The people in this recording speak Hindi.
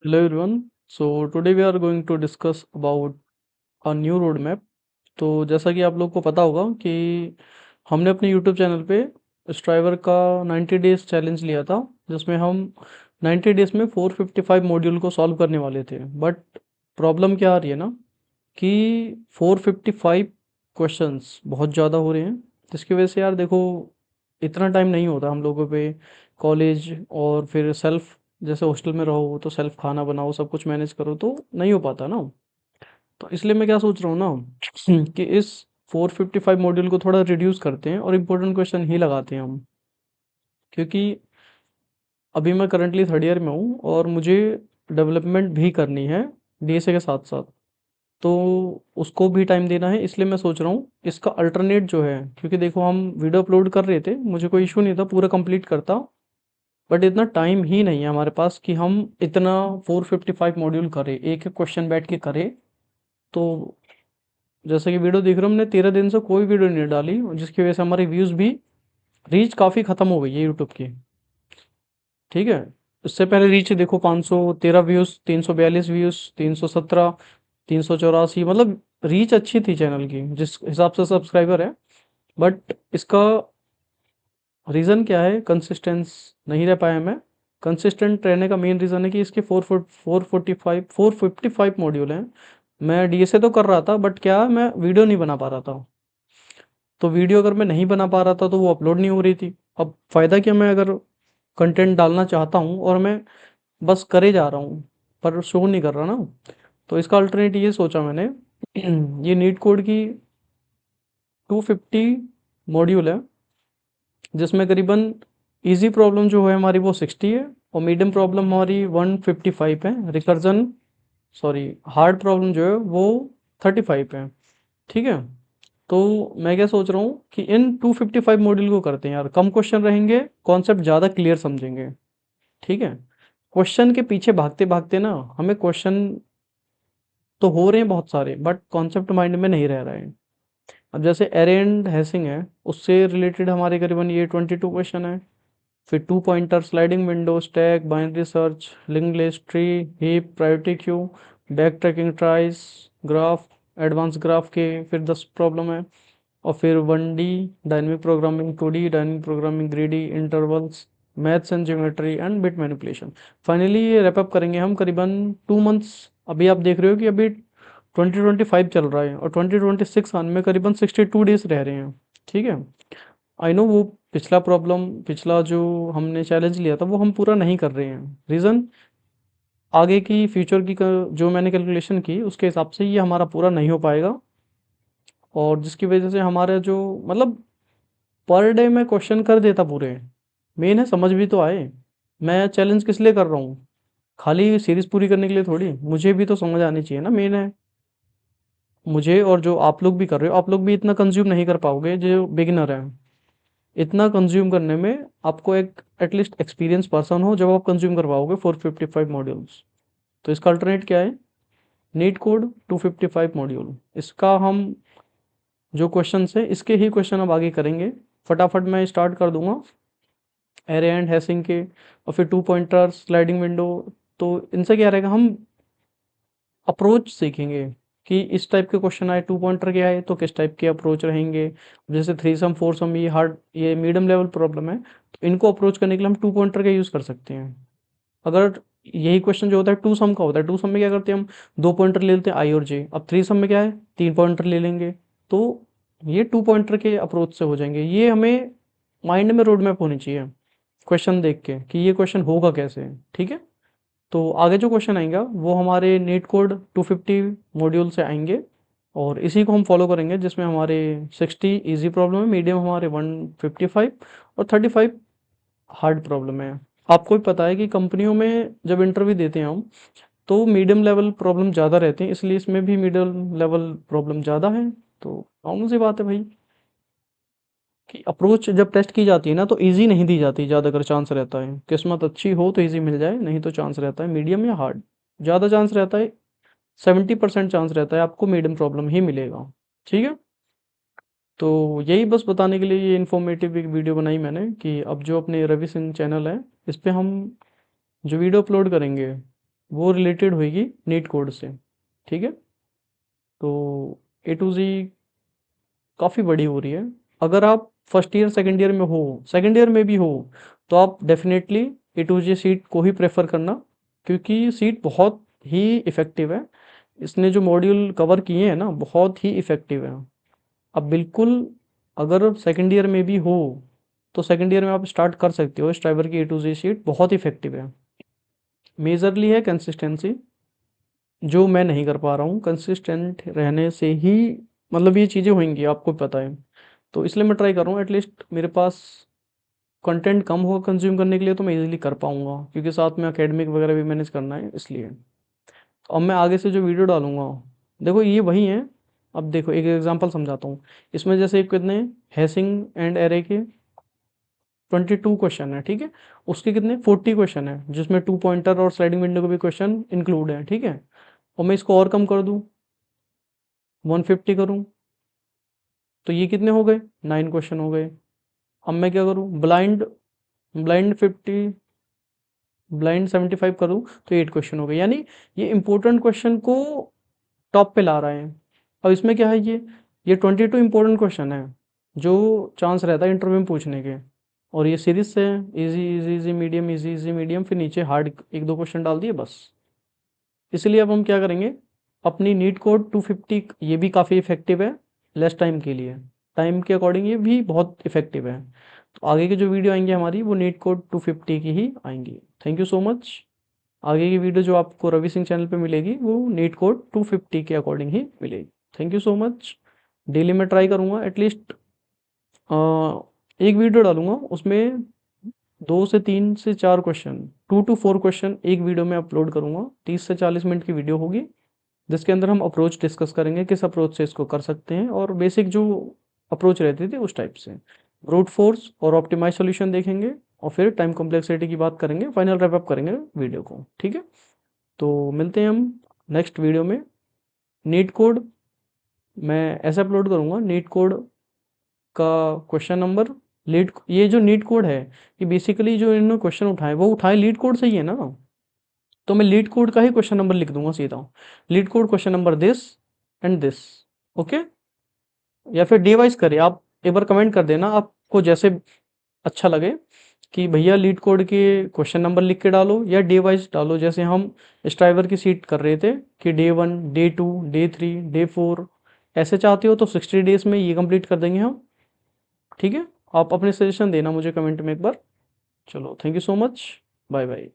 Hello everyone. So today we are going to discuss about a new roadmap. तो जैसा कि आप लोग को पता होगा कि हमने अपने YouTube चैनल पे स्ट्राइवर का 90 डेज चैलेंज लिया था, जिसमें हम 90 डेज में 455 मॉड्यूल को सॉल्व करने वाले थे। बट प्रॉब्लम क्या आ रही है ना कि 455 क्वेश्चंस बहुत ज़्यादा हो रहे हैं, जिसकी वजह से यार देखो इतना टाइम नहीं होता हम लोगों पे। कॉलेज और फिर सेल्फ, जैसे हॉस्टल में रहो तो सेल्फ खाना बनाओ, सब कुछ मैनेज करो, तो नहीं हो पाता ना। तो इसलिए मैं क्या सोच रहा हूँ ना कि इस 455 मॉड्यूल को थोड़ा रिड्यूस करते हैं और इम्पोर्टेंट क्वेश्चन ही लगाते हैं हम। क्योंकि अभी मैं करंटली थर्ड ईयर में हूँ और मुझे डेवलपमेंट भी करनी है डीएसए के साथ साथ, तो उसको भी टाइम देना है। इसलिए मैं सोच रहा हूँ इसका अल्टरनेट जो है, क्योंकि देखो हम वीडियो अपलोड कर रहे थे, मुझे कोई इशू नहीं था, पूरा कंप्लीट करता। बट इतना टाइम ही नहीं है हमारे पास कि हम इतना 455 मॉड्यूल करें, एक एक क्वेश्चन बैठ के करें। तो जैसे कि वीडियो देख रहे हो, हमने 13 दिन से कोई वीडियो नहीं डाली, जिसकी वजह से हमारी व्यूज़ भी, रीच काफ़ी ख़त्म हो गई है यूट्यूब की। ठीक है, इससे पहले रीच देखो 513 व्यूज़, 342 व्यूज़, 317, 384, मतलब रीच अच्छी थी चैनल की जिस हिसाब से सब्सक्राइबर है। बट इसका रीज़न क्या है? कंसिस्टेंस नहीं रह पाया मैं। कंसिस्टेंट रहने का मेन रीज़न है कि इसके 445 मॉड्यूल हैं। मैं डीएसए तो कर रहा था, बट क्या मैं वीडियो नहीं बना पा रहा था। तो वीडियो अगर मैं नहीं बना पा रहा था तो वो अपलोड नहीं हो रही थी। अब फ़ायदा क्या, मैं अगर कंटेंट डालना चाहता हूँ और मैं बस करे जा रहा हूँ पर शो नहीं कर रहा ना। तो इसका अल्टरनेट ये सोचा मैंने ये नीट कोड की 250 मॉड्यूल है, जिसमें करीबन इजी प्रॉब्लम जो है हमारी वो 60 है, और मीडियम प्रॉब्लम हमारी 155 है। रिकर्जन, सॉरी, हार्ड प्रॉब्लम जो है वो 35 है। ठीक है, तो मैं क्या सोच रहा हूँ कि इन 255 मॉड्यूल को करते हैं यार, कम क्वेश्चन रहेंगे, कॉन्सेप्ट ज़्यादा क्लियर समझेंगे। ठीक है, क्वेश्चन के पीछे भागते भागते ना, हमें क्वेश्चन तो हो रहे हैं बहुत सारे, बट कॉन्सेप्ट माइंड में नहीं रह रहे हैं। अब जैसे एरे एंड हैशिंग है, उससे रिलेटेड हमारे करीबन ये 22 क्वेश्चन है। फिर two pointer, sliding window, stack, binary search, link list, tree, heap, priority queue, back tracking, tries, graph, advance graph के फिर 10 प्रॉब्लम है। और फिर 1D dynamic programming, 2D dynamic programming, greedy intervals, maths and geometry and bit manipulation. Finally ये रैप अप करेंगे हम करीबन 2 मंथ्स। अभी आप देख रहे हो कि अभी 2025 चल रहा है और 2026 आने में करीबन 62 डेज रह रहे हैं। ठीक है, आई नो वो पिछला जो हमने चैलेंज लिया था वो हम पूरा नहीं कर रहे हैं। रीज़न, आगे की फ्यूचर की जो मैंने कैलकुलेशन की उसके हिसाब से ये हमारा पूरा नहीं हो पाएगा, और जिसकी वजह से हमारा जो, मतलब पर डे मैं क्वेश्चन कर देता पूरे। मेन है समझ भी तो आए। मैं चैलेंज किस लिए कर रहा हूँ? खाली सीरीज पूरी करने के लिए थोड़ी, मुझे भी तो समझ आनी चाहिए ना, मेन है। मुझे, और जो आप लोग भी कर रहे हो, आप लोग भी इतना कंज्यूम नहीं कर पाओगे जो बिगिनर है। इतना कंज्यूम करने में आपको एक एटलीस्ट एक्सपीरियंस पर्सन हो, जब आप कंज्यूम कर पाओगे 455 मॉड्यूल्स। तो इसका अल्टरनेट क्या है? NeetCode 255 module. इसका हम जो क्वेश्चन है इसके ही क्वेश्चन अब आगे करेंगे। फटाफट मैं स्टार्ट कर दूंगा एरे एंड हैशिंग के, और फिर टू पॉइंटर, स्लाइडिंग विंडो। तो इनसे क्या रहेगा, हम अप्रोच सीखेंगे कि इस टाइप के क्वेश्चन आए, टू पॉइंटर के आए तो किस टाइप के अप्रोच रहेंगे। जैसे थ्री सम, फोर सम, ये हार्ड, ये मीडियम लेवल प्रॉब्लम है, तो इनको अप्रोच करने के लिए हम टू पॉइंटर का यूज़ कर सकते हैं। अगर यही क्वेश्चन जो होता है टू सम का होता है, टू सम में क्या करते हैं हम, दो पॉइंटर ले लेते हैं आई और जे। अब थ्री सम में क्या है, तीन पॉइंटर ले लेंगे। तो ये टू पॉइंटर के अप्रोच से हो जाएंगे। ये हमें माइंड में रोड मैप होनी चाहिए क्वेश्चन देख के कि ये क्वेश्चन होगा कैसे। ठीक है, तो आगे जो क्वेश्चन आएंगे वो हमारे नीट कोड 250 मॉड्यूल से आएंगे, और इसी को हम फॉलो करेंगे, जिसमें हमारे 60 इजी प्रॉब्लम है, मीडियम हमारे 155, और 35 हार्ड प्रॉब्लम है। आपको भी पता है कि कंपनियों में जब इंटरव्यू देते हैं हम, तो मीडियम लेवल प्रॉब्लम ज़्यादा रहते हैं, इसलिए इसमें भी मीडियम लेवल प्रॉब्लम ज़्यादा है। तो कॉमन सी बात है भाई कि अप्रोच जब टेस्ट की जाती है ना, तो इजी नहीं दी जाती ज़्यादातर। चांस रहता है किस्मत अच्छी हो तो इजी मिल जाए, नहीं तो चांस रहता है मीडियम या हार्ड। ज़्यादा चांस रहता है, 70% चांस रहता है आपको मीडियम प्रॉब्लम ही मिलेगा। ठीक है, तो यही बस बताने के लिए ये इन्फॉर्मेटिव एक वीडियो बनाई मैंने कि अब जो अपने रवि सिंह चैनल है, इस पे हम जो वीडियो अपलोड करेंगे वो रिलेटेड होगी नीट कोड से, ठीक है। तो ए टू जी काफ़ी बड़ी हो रही है। अगर आप फर्स्ट ईयर सेकंड ईयर में हो, सेकंड ईयर में भी हो, तो आप definitely A to G seat को ही प्रेफर करना, क्योंकि सीट बहुत ही इफ़ेक्टिव है। इसने जो मॉड्यूल कवर किए हैं ना, बहुत ही इफ़ेक्टिव है। अब बिल्कुल, अगर सेकंड ईयर में भी हो तो सेकंड ईयर में आप स्टार्ट कर सकते हो। स्ट्राइवर की ए टू जी सीट बहुत इफ़ेक्टिव है। मेजरली है कंसिस्टेंसी, जो मैं नहीं कर पा रहा हूँ। कंसिस्टेंट रहने से ही मतलब ये चीज़ें होंगी, आपको पता है। तो इसलिए मैं ट्राई कर रहा हूँ एटलीस्ट मेरे पास कंटेंट कम हो कंज्यूम करने के लिए, तो मैं इजीली कर पाऊँगा, क्योंकि साथ में एकेडमिक वगैरह भी मैनेज करना है इसलिए। तो अब मैं आगे से जो वीडियो डालूँगा, देखो ये वही हैं। अब देखो एक एग्जांपल समझाता हूँ। इसमें जैसे कितने हैशिंग एंड एरे के 22 क्वेश्चन है, ठीक है। उसके कितने 40 क्वेश्चन है, जिसमें 2 पॉइंटर और स्लाइडिंग विंडो के भी क्वेश्चन इंक्लूड है, ठीक है। और मैं इसको और कम कर दूँ, 150 करूँ, तो ये कितने हो गए, 9 क्वेश्चन हो गए। अब मैं क्या करूँ, ब्लाइंड ब्लाइंड 50, ब्लाइंड 75 करूँ, तो 8 क्वेश्चन हो गए। यानी ये इंपॉर्टेंट क्वेश्चन को टॉप पे ला रहे हैं। अब इसमें क्या है, ये 22 इंपॉर्टेंट क्वेश्चन है जो चांस रहता है इंटरव्यू में पूछने के। और ये सीरीज से है, easy easy easy medium, easy easy medium, फिर नीचे हार्ड एक दो क्वेश्चन डाल दिए बस। इसलिए अब हम क्या करेंगे, अपनी नीट कोड 250 ये भी काफ़ी इफ़ेक्टिव है लेस टाइम के लिए। टाइम के अकॉर्डिंग ये भी बहुत इफ़ेक्टिव है। तो आगे की जो वीडियो आएंगी हमारी, वो नीट कोड 250 की ही आएंगी। Thank you so much. आगे की वीडियो जो आपको रवि सिंह चैनल पे मिलेगी, वो नीट कोड 250 के अकॉर्डिंग ही मिलेगी। Thank you so much. Daily मैं ट्राई करूँगा एटलीस्ट एक वीडियो डालूंगा, उसमें 2 से 4 क्वेश्चन, 2 to 4 क्वेश्चन एक वीडियो में अपलोड करूंगा। 30 से 40 मिनट की वीडियो होगी, जिसके अंदर हम अप्रोच डिस्कस करेंगे, किस अप्रोच से इसको कर सकते हैं, और बेसिक जो अप्रोच रहती थी उस टाइप से। ब्रूट फोर्स और ऑप्टिमाइज सॉल्यूशन देखेंगे, और फिर टाइम कॉम्प्लेक्सिटी की बात करेंगे, फाइनल रैप अप करेंगे वीडियो को, ठीक है। तो मिलते हैं हम नेक्स्ट वीडियो में। नीट कोड मैं ऐसे अपलोड करूँगा, नीट कोड का क्वेश्चन नंबर, लीड, ये जो नीट कोड है, ये बेसिकली जो इन्होंने क्वेश्चन उठाए वो उठाए लीड कोड से ही है ना। तो मैं लीड कोड का ही क्वेश्चन नंबर लिख दूंगा सीधा, leet code question number this and this, okay. या फिर डिवाइस करें, आप एक बार कमेंट कर देना आपको जैसे अच्छा लगे, कि भैया लीड कोड के क्वेश्चन नंबर लिख के डालो या डे वाइज डालो। जैसे हम स्ट्राइवर की सीट कर रहे थे कि डे 1, डे 2, डे 3, डे 4, ऐसे चाहते हो तो 60 डेज में ये कंप्लीट कर देंगे हम, ठीक है। आप अपने सजेशन देना मुझे कमेंट में एक बार। चलो, thank you so much. Bye bye.